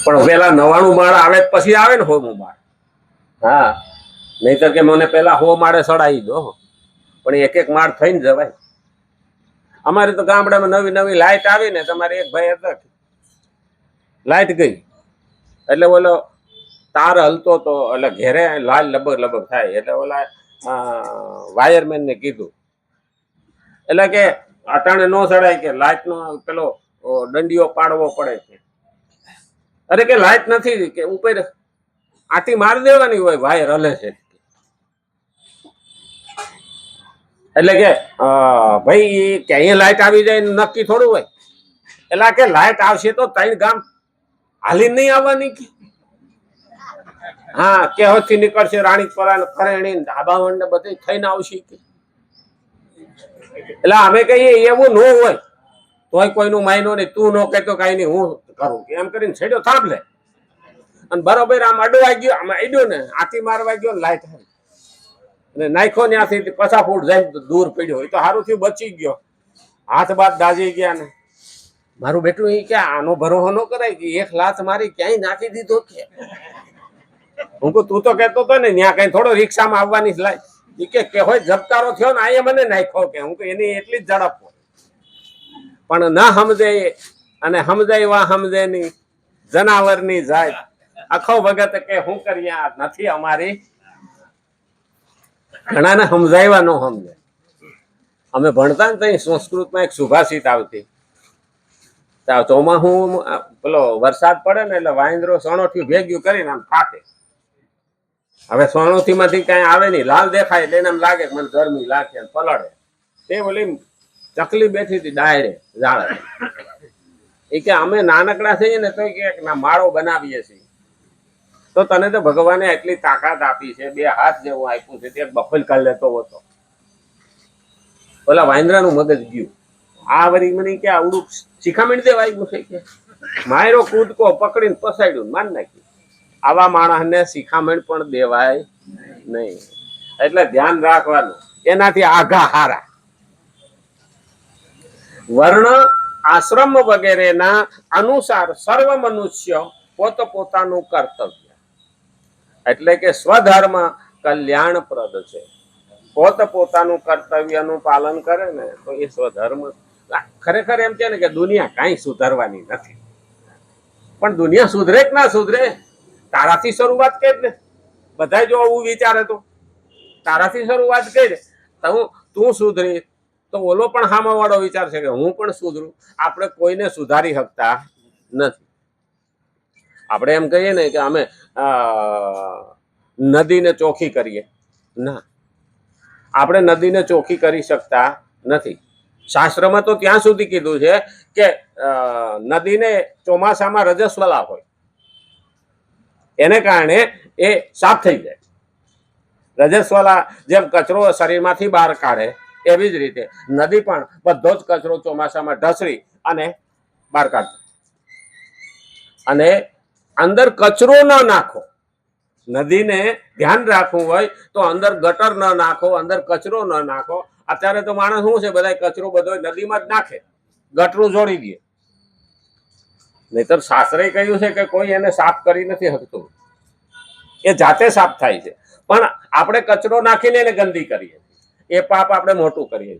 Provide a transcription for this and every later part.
પણ પેલા 99 માળ આવે પછી આવે ને 100 માળ. હા, નહીતર કે મને પેલા 100 માળે ચડાવી દો, પણ એક માળ થઈને જવાય. અમારે તો ગામડામાં નવી લાઈટ આવી ને, તમારે એક ભાઈ હતા, લાઈટ ગઈ એટલે બોલો તાર હલતો તો એટલે ઘેરે લાલ લબગ થાય, એટલે ઓલા વાયરમેન ને કીધું, એટલે કે અટાણે નો ચડાય, કે લાઈટ નો પેલો દંડીઓ પાડવો પડે છે. અરે કે લાઈટ નથી, કે ઉપર આટી મારી દેવાની હોય, વાયર હલે છે. એટલે કે ભાઈ કે અહીંયા લાઈટ આવી જાય નક્કી થોડું હોય. એટલે કે લાઈટ આવશે તો 3 ગામ હાલી નહીં આવવાની કે. હા, કેહોથી નીકળશે, રાણીપરા ને ફરેણી ધાબાવણ ને બધે થઈને આવશે કે. એટલે અમે કહીએ એવું ન હોય, તોય કોઈનું માયનો નહીં, તું ન કહેતો કઈ નહીં, હું કરું એમ કરીને છેડ્યો થાંભ લે. અને બરોબર આમ અડવાઈ ગયો, આમ અડ્યો ને, આથી મારવા ગયો, લાઈટ આવી અને નાખ્યો ત્યાંથી 50 ફૂટ જાય દૂર પડ્યો. એ તો સારું થયું બચી ગયો, હાથ બાદ દાજી ગયા ને. મારું બેટું એ કે આનો ભરોસો ન કરાય, કે 1 લાત મારી ક્યાંય નાખી દીધો કે. હું કહું તું તો કહેતો હતો ને ત્યાં કઈ થોડો રિક્ષામાં આવવાની લાય. એ કે હોય ઝબકારો થયો ને અહીંયા મને નાખ્યો કે. હું કહું એની એટલી જ ઝડપ હોય, પણ ના સમજે અને સમજાય વા સમજે ની જનાવરની જાય. આખો વખત કે શું કરીએ, આ નથી અમારી. ઘણાને સમજાવ્યા ન સમજે. અમે ભણતા ને ત્યાં સંસ્કૃતમાં એક સુભાષિત આવતી, ચોમાસું પેલો વરસાદ પડે ને એટલે વાંદરો સણોથી ભેગ્યું કરીને આમ ફાટે. હવે સણોથી માંથી કઈ આવે નહીં, લાલ દેખાય એટલે એને એમ લાગે મને ગરમી લાગે, પલળે. તે બોલી ચકલી બેઠી હતી ડાયરે ઝાડે. એ કે અમે નાનકડા થઈએ ને તો કે માળો બનાવીએ છીએ. તો તને તો ભગવાને એટલી તાકાત આપી છે, 2 હાથ જેવું આપ્યું છે, તે બફલ કરી લેતો હતો. ઓલા વાંદરાનું મગજ ગયું, આ વરી મને કે આવડું શિખામણ દેવા આવ્યું છે કે. માયરો કૂદકો પકડીને પસાડ્યું, માન નાખ્યું. આવા માણસને શિખામણ પણ દેવાય નહીં. એટલે ધ્યાન રાખવાનું, એનાથી આઘા હારા. વર્ણ આશ્રમ વગેરેના અનુસાર સર્વ મનુષ્ય પોતાનું કર્તવ્ય, એટલે કે સ્વધર્મ કલ્યાણપ્રદ છે. પોતાનું કર્તવ્યનું પાલન કરે ને તો એ સ્વધર્મ. ખરેખર એમ છે ને કે દુનિયા કાંઈ સુધારવાની નથી, પણ દુનિયા સુધરે કે ના સુધરે તારાથી શરૂઆત કરી ને. બધા જો આવું વિચારે તો તારાથી શરૂઆત કરી તો તું સુધરી તો ઓલો પણ હામા વાળો વિચાર છે કે હું પણ સુધરું. આપણે કોઈને સુધારી શકતા નથી. આપણે એમ કહીએ ને કે અમે નદીને ચોખ્ખી કરીએ, ના, આપણે નદીને ચોખ્ખી કરી શકતા નથી. શાસ્ત્રમાં તો ત્યાં સુધી કીધું છે કે નદીને ચોમાસામાં રજસ્વલા હોય, એને કારણે એ સાફ થઈ જાય. રજસ્વલા જેમ કચરો શરીરમાંથી બહાર કાઢે, એવી જ રીતે નદી પણ બધો જ કચરો ચોમાસામાં ઢસડી અને બહાર કાઢે. અને અંદર કચરો ન નાખો. નદીને ધ્યાન રાખવું હોય તો અંદર ગટર ન નાખો, અંદર કચરો ન નાખો. અત્યારે તો માણસ શું છે, બધા કચરો બધો નદીમાં જ નાખે, ગટરું જોડી દે. નહીતર શાસ્ત્રે કહ્યું છે કે કોઈ એને સાફ કરી નથી શકતું, એ જાતે સાફ થાય છે. પણ આપણે કચરો નાખીને એને ગંદી કરીએ, એ પાપ આપણે મોટું કરીએ.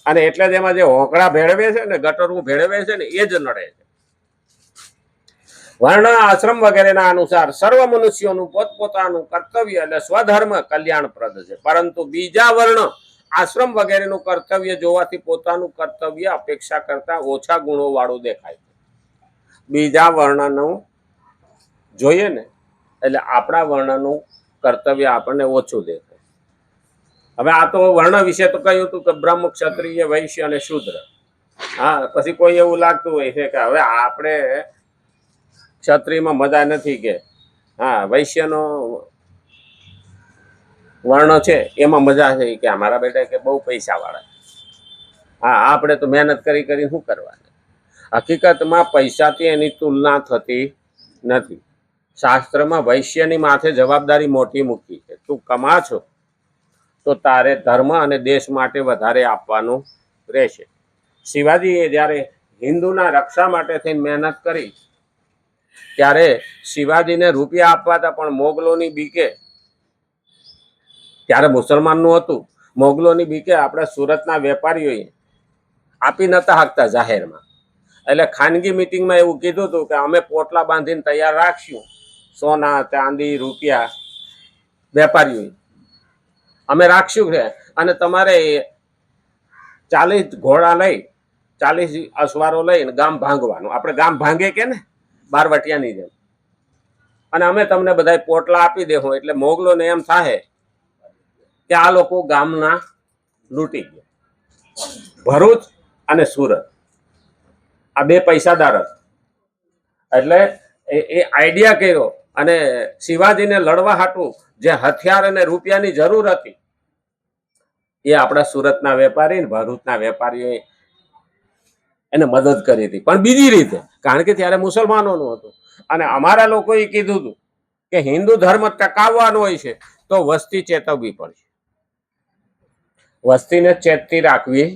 અને એટલે જ એમાં જે હોંકડા ભેળવે છે ને, ગટરું ભેળવે છે ને, એ જ નડે છે. વર્ણ આશ્રમ વગેરેના અનુસાર સર્વ મનુષ્યોનું પોતપોતાનું કર્તવ્ય એટલે સ્વધર્મ કલ્યાણપ્રદ છે. પરંતુ બીજા વર્ણ આશ્રમ વગેરેનું કર્તવ્ય જોવાથી પોતાનું કર્તવ્ય અપેક્ષા કરતા ઓછા ગુણો વાળું દેખાય છે. બીજા વર્ણનું જોઈએ ને એટલે આપણા વર્ણનું કર્તવ્ય આપણને ઓછું દેખાય. હવે આ તો વર્ણ વિશે તો કહ્યું હતું કે બ્રહ્મ, ક્ષત્રિય, વૈશ્ય અને શૂદ્ર. હા, પછી કોઈ એવું લાગતું હોય છે કે હવે આપણે ક્ષત્રિયમાં મજા નથી, કે હા વૈશ્યનો વર્ણ છે એમાં મજા છે, કે અમારા બેટા કે બહુ પૈસા વાળા. હા, આપણે તો મહેનત કરી શું કરવાની. હકીકતમાં પૈસાથી એની તુલના થતી નથી. શાસ્ત્રમાં વૈશ્યની માથે જવાબદારી મોટી મૂકી છે. તું કમા છો તો તારે ધર્મ અને દેશ માટે વધારે આપવાનું રહેશે. શિવાજીએ જ્યારે હિન્દુના રક્ષા માટે થઈને મહેનત કરી, ત્યારે શિવાજીને રૂપિયા આપવા હતા, પણ મોગલોની બીકે, ત્યારે મુસલમાનનું હતું, મોગલોની બીકે આપણે સુરતના વેપારીઓએ આપી નતા શકતા જાહેરમાં. એટલે ખાનગી મિટિંગમાં એવું કીધું હતું કે અમે પોટલા બાંધીને તૈયાર રાખશું, સોના ચાંદી રૂપિયા વેપારીઓએ અમે રાખશું છે, અને તમારે 40 ઘોડા લઈ 40 અસવારો લઈને ગામ ભાંગવાનું. આપણે ગામ ભાંગે કે ને બારવટિયાની જેમ, અને અમે તમને બધા પોટલા આપી દેવું. એટલે મોગલોને એમ થાય કે આ લોકો ગામના લૂંટી ગયા. ભરૂચ અને સુરત આ બે પૈસાદાર હતા. એટલે એ આઈડિયા કર્યો, અને શિવાજીને લડવા હાટું જે હથિયાર અને રૂપિયાની જરૂર હતી, એ આપણા સુરતના વેપારી ને ભરૂચના વેપારીઓએ એને મદદ કરી હતી, પણ બીજી રીતે. કારણ કે ત્યારે મુસલમાનોનું હતું, અને અમારા લોકોએ કીધું હતું કે હિન્દુ ધર્મ ટકાવવાનો હોય છે તો વસ્તી ચેતવવી પડશે, વસ્તીને ચેતતી રાખવી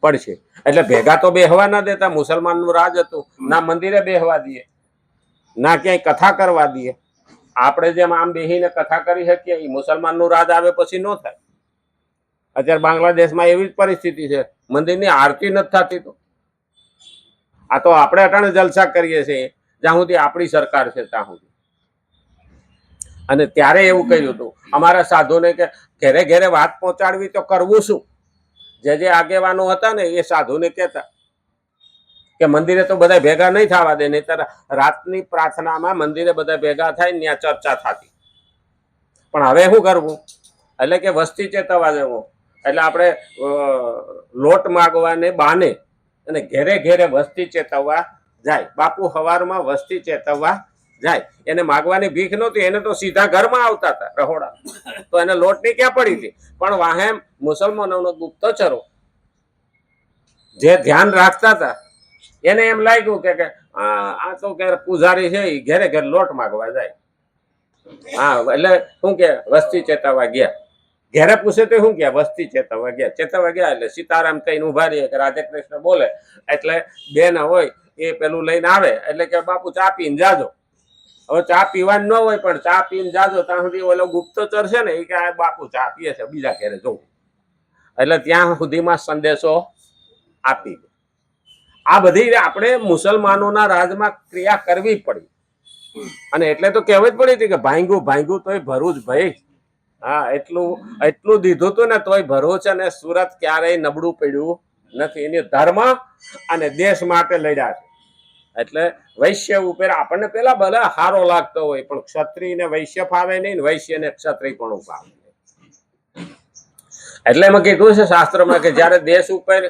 પડશે. એટલે ભેગા તો બેહવા ના દેતા. મુસલમાનનું રાજ હતું, ના મંદિરે બેહવા દઈએ, ના ક્યાંય કથા કરવા દઈએ. આપણે જેમ આમ બેહીને કથા કરી શકીએ, એ મુસલમાનનું રાજ આવે પછી ન થાય. અત્યારે બાંગ્લાદેશમાં એવી જ પરિસ્થિતિ છે, મંદિરની આરતી નથી થતી. તો આ તો આપણે અટાણે જલસા કરીએ છીએ, જ્યાં સુધી આપણી સરકાર છે ત્યાં સુધી. અને ત્યારે એવું કહ્યું હતું અમારા સાધુને કે ઘેરે ઘેરે વાત પહોંચાડવી તો કરવું શું. જે આગેવાનો હતા ને એ સાધુને કહેતા કે મંદિરે તો બધા ભેગા નહીં થવા દે, નહીતર રાતની પ્રાર્થનામાં મંદિરે બધા ભેગા થાય ને ત્યાં ચર્ચા થતી. પણ હવે શું કરવું? એટલે કે વસ્તી ચેતવવા જવું. એટલે આપણે લોટ માગવાને બાને અને ઘેરે ઘેરે વસ્તી ચેતવવા જાય. બાપુ સવારમાં વસ્તી ચેતવવા જાય. એને માગવાની ભીખ નહોતી, એને તો સીધા ઘરમાં આવતા હતા રહોડા. તો એને લોટની ક્યાં પડી હતી? પણ વાહે મુસલમાનોનો ગુપ્તચરો જે ધ્યાન રાખતા હતા, એને એમ લાગ્યું કે આ તો કે પૂજારી છે, એ ઘેરે ઘેર લોટ માગવા જાય. હા, એટલે શું કે વસ્તી ચેતવવા ગયા. ઘેરે પૂછે તો શું કે વસ્તી ચેતવવા ગયા. ચેતવવા ગયા એટલે સીતારામ કહીને ઉભા રહીએ કે રાધે કૃષ્ણ બોલે. એટલે બેન હોય એ પેલું લઈને આવે, એટલે કે બાપુ ચા પીને જાજો. હવે ચા પીવાની ન હોય, પણ ચા પીને જાજો ત્યાં સુધી ઓલો ગુપ્તચર છે ને એ કે બાપુ ચા પીએ છે, બીજા ઘેરે જવું. એટલે ત્યાં સુધીમાં સંદેશો આપી. આ બધી આપણે મુસલમાનોના રાજમાં ક્રિયા કરવી પડી. અને એટલે તો કહેવત પડી હતી કે ભાંગ્યું ભાંગ્યું તોય ભરૂચ ભાઈ. હા, એટલું દીધું હતું ને તોય ભરૂચ અને સુરત ક્યારેય નબળું પડ્યું નથી. એની ધર્મ અને દેશ માટે લડ્યા છે. એટલે વૈશ્ય ઉપર આપણને પેલા ભલે હારો લાગતો હોય, પણ ક્ષત્રિયને વૈશ્ય ફાવે નહીં, વૈશ્યને ક્ષત્રિય પણ ફાવે. એટલે એમાં કીધું છે શાસ્ત્રમાં કે જ્યારે દેશ ઉપર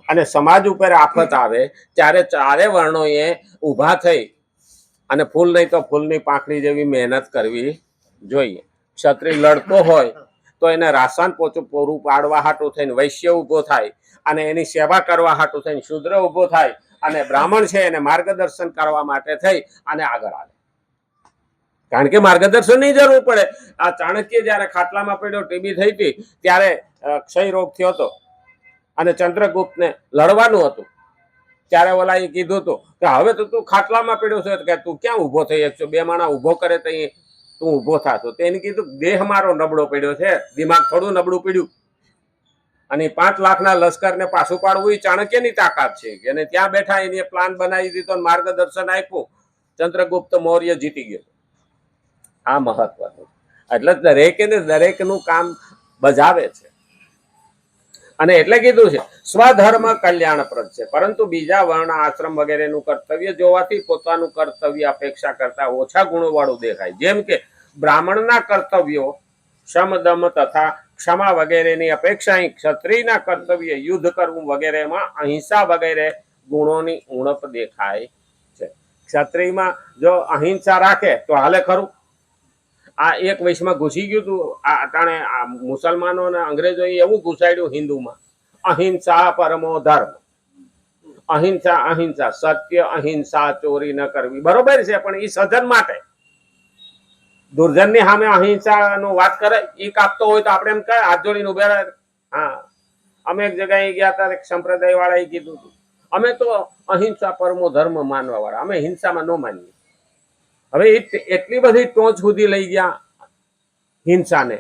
અને સમાજ ઉપર આફત આવે ત્યારે ચારે વર્ણોએ ઊભા થઈ અને ફૂલ નહીં તો ફૂલની પાંખડી જેવી મહેનત કરવી જોઈએ. ક્ષત્રિય લડતો હોય તો એને રાશન પોચું પૂરું પાડવા હાટું થઈને વૈશ્ય ઊભો થાય, અને એની સેવા કરવા હાટું થઈને શૂદ્ર ઊભો થાય, અને બ્રાહ્મણ છે એને માર્ગદર્શન કરવા માટે થઈ અને આગળ આવે. કારણ કે માર્ગદર્શનની જરૂર પડે. આ ચાણક્ય જ્યારે ખાટલામાં પડ્યો, ટીબી થઈ હતી, ત્યારે ક્ષય રોગ થયો હતો અને ચંદ્રગુપ્તને લડવાનું હતું. ત્યારે ઓલાએ કીધું હતું કે હવે તો તું ખાટલામાં પડ્યો છે, કે તું ક્યાં ઊભો થઈ શકશો? બે માણા ઊભો કરે તો તું ઊભો થશો. તો એને કીધું દેહ મારો નબળો પડ્યો છે, દિમાગ થોડું નબળું પડ્યું. અને 5 લાખના લશ્કરને પાછું પાડવું એ ચાણક્યની તાકાત છે. અને ત્યાં બેઠા એને પ્લાન બનાવી દીધો, માર્ગદર્શન આપ્યું. ચંદ્રગુપ્ત મૌર્ય જીતી ગયો. આ મહત્વ. એટલે દરેકે ને દરેકનું કામ બજાવે છે. અને એટલે કીધું છે સ્વધર્મ કલ્યાણપ્રદ છે, પરંતુ બીજા વર્ણ આશ્રમ વગેરેનું કર્તવ્ય જોવાથી પોતાનું કર્તવ્ય અપેક્ષા કરતા ઓછા ગુણો વાળું દેખાય. જેમ કે બ્રાહ્મણના કર્તવ્યો સમદમ તથા ક્ષમા વગેરેની અપેક્ષા ક્ષત્રિયના કર્તવ્ય યુદ્ધ કરવું વગેરેમાં અહિંસા વગેરે ગુણોની ઉણપ દેખાય છે. ક્ષત્રિયમાં જો અહિંસા રાખે તો હાલે ખરું. આ એક વૈશમાં ઘૂસી ગયું હતું. આ અટાણે આ મુસલમાનો અને અંગ્રેજોએ એવું ઘૂસાડ્યું હિન્દુમાં, અહિંસા પરમો ધર્મ. અહિંસા અહિંસા, સત્ય અહિંસા, ચોરી ન કરવી. બરોબર છે, પણ એ સજન માટે. દુર્જનની સામે અહિંસાનો વાત કરે, એ કાપતો હોય તો આપણે એમ કહે હાથ જોડીને ઉભા રહે. હા, અમે એક જગ્યાએ ગયા હતા, એક સંપ્રદાય વાળાએ કીધું હતું અમે તો અહિંસા પરમો ધર્મ માનવા વાળા, અમે હિંસામાં ન માનીએ. હવે એટલી બધી ટોચ સુધી લઈ ગયા હિંસાને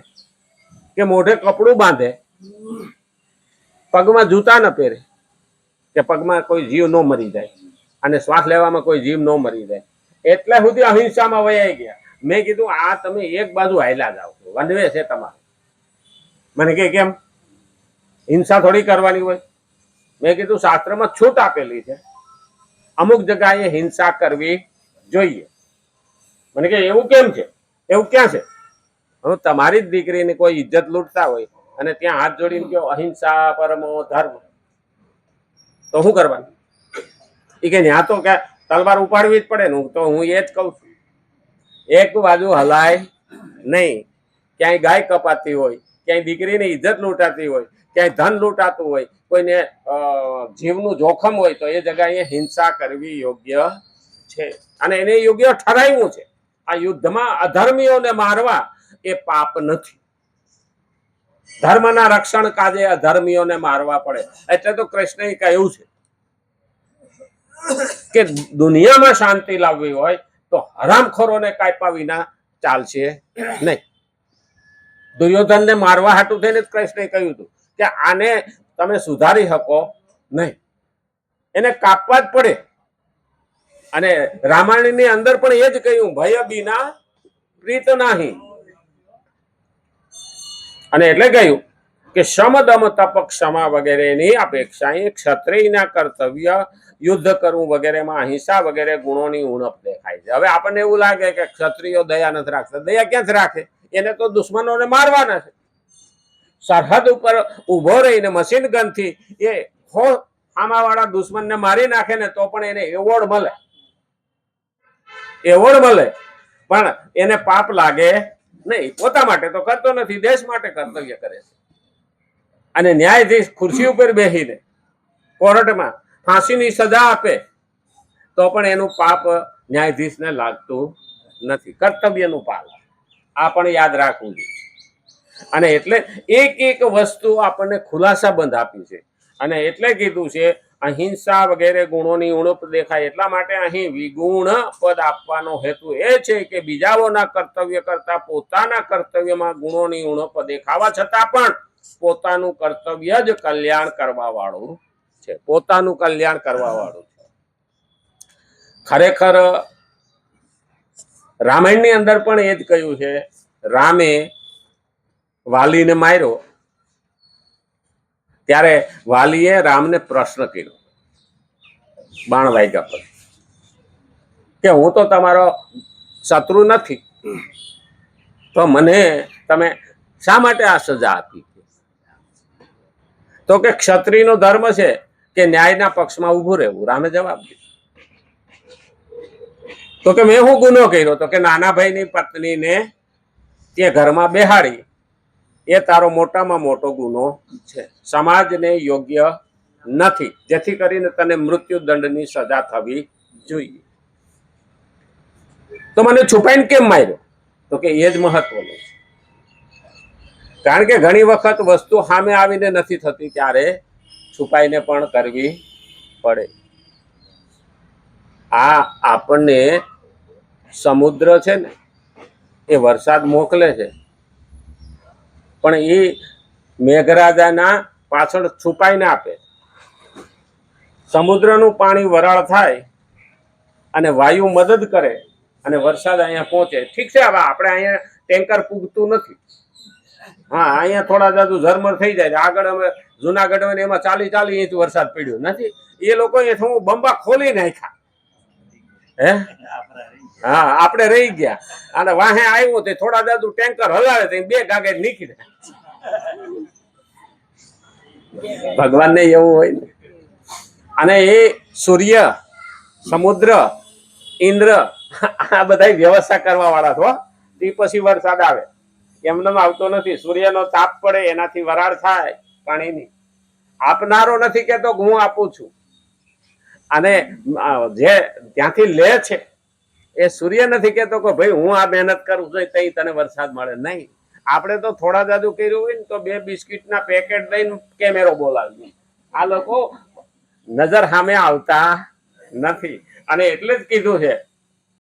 કે મોઢે કપડું બાંધે, પગમાં જૂતા ન પહેરે કે પગમાં કોઈ જીવ ન મરી જાય અને શ્વાસ લેવામાં કોઈ જીવ ન મરી જાય, એટલા સુધી અહિંસામાં વયાઈ ગયા. મેં કીધું આ તમે એક બાજુ હાલ્યા જાવ છો, વનવે છે તમારે. મને કે કેમ, હિંસા થોડી કરવાની હોય? મેં કીધું શાસ્ત્રમાં છૂટ આપેલી છે, અમુક જગ્યાએ હિંસા કરવી જોઈએ. મને કે એવું કેમ છે, એવું ક્યાં છે? હવે તમારી જ દીકરીની કોઈ ઇજ્જત લૂંટતા હોય અને ત્યાં હાથ જોડીને કહો અહિંસા પરમો ધર્મ, તો શું કરવાનું? એ કે ત્યાં તો કે તલવાર ઉપાડવી જ પડે ને. તો હું એ જ કહું છું, એક બાજુ હલાય નહીં. ક્યાંય ગાય કપાતી હોય, ક્યાંય દીકરીની ઇજ્જત લૂંટાતી હોય, ક્યાંય ધન લૂંટાતું હોય, કોઈને જીવનું જોખમ હોય, તો એ જગ્યાએ હિંસા કરવી યોગ્ય છે અને એને યોગ્ય ઠરાવ્યું છે. આ યુદ્ધમાં અધર્મીઓને મારવા એ પાપ નથી. ધર્મના રક્ષણ કાજે અધર્મીઓને મારવા પડે. એટલે તો કૃષ્ણએ કહ્યું છે કે દુનિયામાં શાંતિ લાવવી હોય તો હરામખોરોને કાપ્યા વિના ચાલશે નહીં. દુર્યોધનને મારવા હાટું થઈને કૃષ્ણએ કહ્યું હતું કે આને તમે સુધારી શકો નહીં, એને કાપવા જ પડે. અને રામાયણની અંદર પણ એ જ કહ્યું, ભય બીના પ્રીત નહીં. અને એટલે કહ્યું કે શમ દમ તપ ક્ષમા વગેરેની અપેક્ષાએ ક્ષત્રિયના કર્તવ્ય યુદ્ધ કરવું વગેરેમાં અહિંસા વગેરે ગુણોની ઉણપ દેખાય છે. હવે આપણને એવું લાગે કે ક્ષત્રિયો દયા નથી રાખતા. દયા ક્યાંથી રાખે? એને તો દુશ્મનોને મારવાના છે. સરહદ ઉપર ઉભો રહીને મશીન ગનથી એ આમાવાળા દુશ્મનને મારી નાખે ને તો પણ એને એવોર્ડ મળે, એવોર્ડ મળે, પણ એને પાપ લાગે નહીં. પોતા માટે તો કરતો નથી, દેશ માટે કર્તવ્ય કરે છે. અને ન્યાયાધીશ ખુરશી ઉપર બેસીને કોર્ટમાં ફાંસીની સજા આપે તો પણ એનું પાપ ન્યાયાધીશને લાગતું નથી. કર્તવ્યનું પાલન આ પણ યાદ રાખવું જોઈએ. અને એટલે એક એક વસ્તુ આપણને ખુલાસા બંધ આપી છે. અને એટલે કીધું છે અહિંસા વગેરે ગુણોની ઉણપ દેખાય. એટલા માટે અહીં વિગુણ પદ આપવાનો હેતુ એ છે કે બીજાઓના કર્તવ્ય કરતા પોતાના કર્તવ્યમાં ગુણોની ઉણપ દેખાવા છતાં પણ પોતાનું કર્તવ્ય જ કલ્યાણ કરવા વાળું છે. પોતાનું કલ્યાણ કરવા વાળું છે. ખરેખર રામાયણની અંદર પણ એ જ કહ્યું છે. રામે વાલીને માર્યો ત્યારે વાલીએ રામને પ્રશ્ન કર્યો બાણ વાગ્યા પર કે હું તો તમારો શત્રુ નથી, તો મને તમે શા માટે આ સજા આપી? તો કે ક્ષત્રિયનો ધર્મ છે કે ન્યાયના પક્ષમાં ઊભું રહેવું. રામે જવાબ દીધો. તો કે મેં શું ગુનો કર્યો? તો કે નાના ભાઈની પત્નીને તે ઘરમાં બેહાડી, એ તારો મોટામાં મોટો ગુનો છે. સમાજને યોગ્ય નથી, જેથી કરીને તને મૃત્યુદંડની સજા થવી જોઈએ. તો મને છુપાઈને કેમ માર્યો? તો કે એ જ મહત્વનું છે. કારણ કે ઘણી વખત વસ્તુ સામે આવીને નથી થતી, ત્યારે છુપાઈને પણ કરવી પડે. આ આપણને સમુદ્ર છે ને, એ વરસાદ મોકલે છે, પણ એ મેઘરાજાના પાછળ છુપાઈને આપે. સમુદ્રનું પાણી વરાળ થાય અને વાયુ મદદ કરે અને વરસાદ અહીંયા પહોંચે. ઠીક છે, હવે આપણે અહીંયા ટેન્કર પૂગતું નથી. હા, અહીંયા થોડા જાજુ ઝરમર થઈ જાય. આગળ અમે જુનાગઢ હોય ને એમાં 40 ઇંચ વરસાદ પડ્યો નથી. એ લોકો હું બંબા ખોલી નાખ્યા. હે, હા, આપણે રહી ગયા. અને વાહે આવ્યું તે થોડા જાજુ ટેન્કર હલાવે તો 2 ગાગે નીકળે. ભગવાનને એવું હોય ને. અને એ સૂર્ય, સમુદ્ર, ઇન્દ્ર આ બધા વ્યવસ્થા કરવા વાળા છો. તે પછી વરસાદ આવે, એમને આવતો નથી. સૂર્યનો તાપ પડે એનાથી વરાળ થાય પાણીની. આપનારો નથી કેતો હું આપું છું. અને જે ત્યાંથી લે છે એ સૂર્ય નથી કેતો કે ભાઈ હું આ મહેનત કરું છું તઈ તને વરસાદ મળે. નહીં, આપણે તો થોડા જાજુ કર્યું હોય ને તો 2 બિસ્કિટના પેકેટ દઈને કેમેરો બોલાવી. આ લોકો નજર સામે આવતા નથી. અને એટલે જ કીધું છે